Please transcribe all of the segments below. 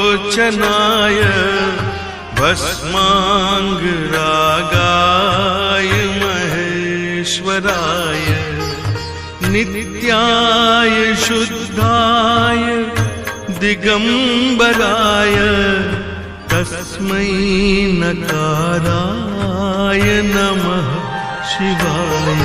त्रिलोचनाय भस्माङ्गरागाय महेश्वराय नित्याय शुद्धाय दिगंबराय तस्मै नकाराय नमः शिवाय।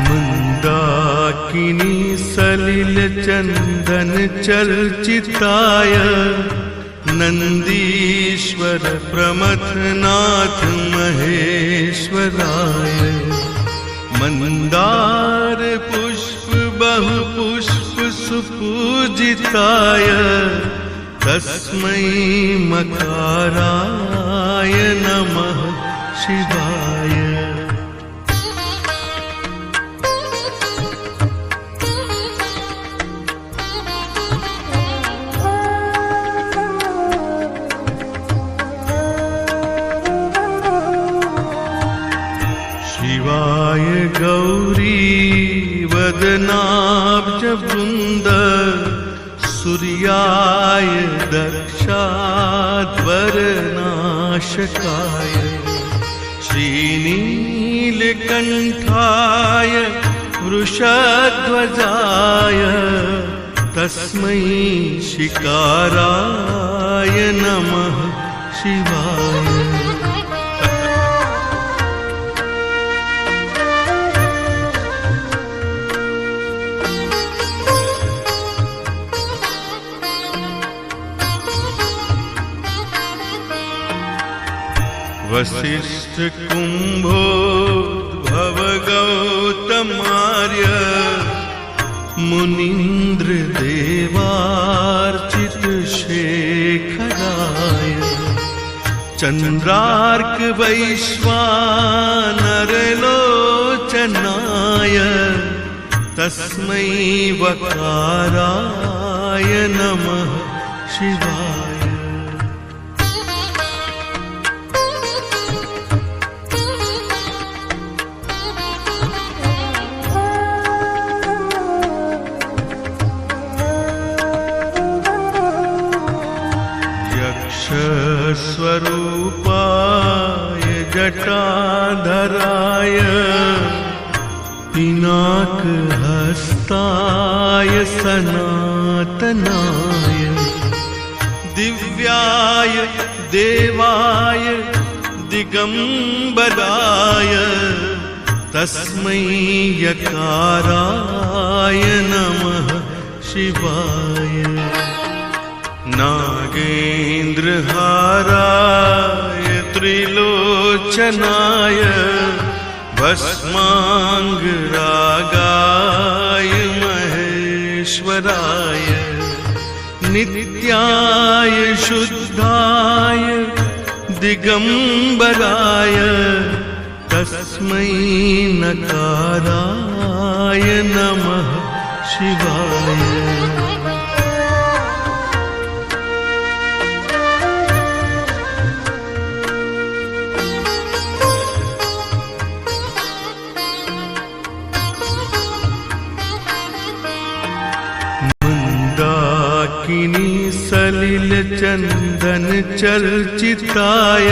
मंदाकिनी सलिल चंदन चर्चिताय नंदीश्वर प्रमथनाथ महेश्वराय मंदार पुष्प बहु पुष्प सुपूजिताय तस्मै मकाराय नमः शिवाय। शिवाय गौरी वदनाब्ज वृंद सूर्याय दक्षाध्वरनाशकाय श्रीनीलकंठाय वृषध्वजाय तस्मै शिकाराय नमः शिवाय। वसिष्ठ कुंभोद्भव गौतमार्य मुनीन्द्र देवार्चित शेखराय चंद्रार्क वैश्वानर लोचनाय तस्मै वकाराय नमः शिवाय। स्वरूपाय जटाधराय पिनाकहस्ताय सनातनाय दिव्याय देवाय दिगंबराय तस्मै यकाराय नमः शिवाय। नागेन्द्रहाराय त्रिलोचनाय भस्माङ्गरागाय महेश्वराय नित्याय शुद्धाय दिगंबराय तस्मै नकाराय नमः शिवाय। मंदाकिनी सलिल चंदन चर्चिताय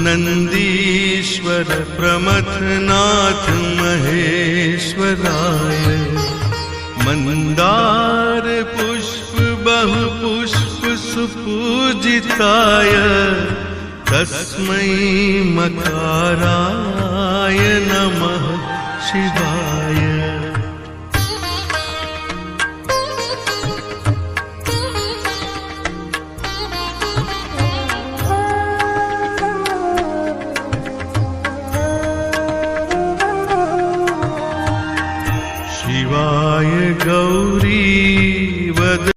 नंदीश्वर प्रमथनाथ महेश्वराय मंदार पुष्प बहु पुष्प सुपूजिताय तस्मै मकाराय नमः शिवाय।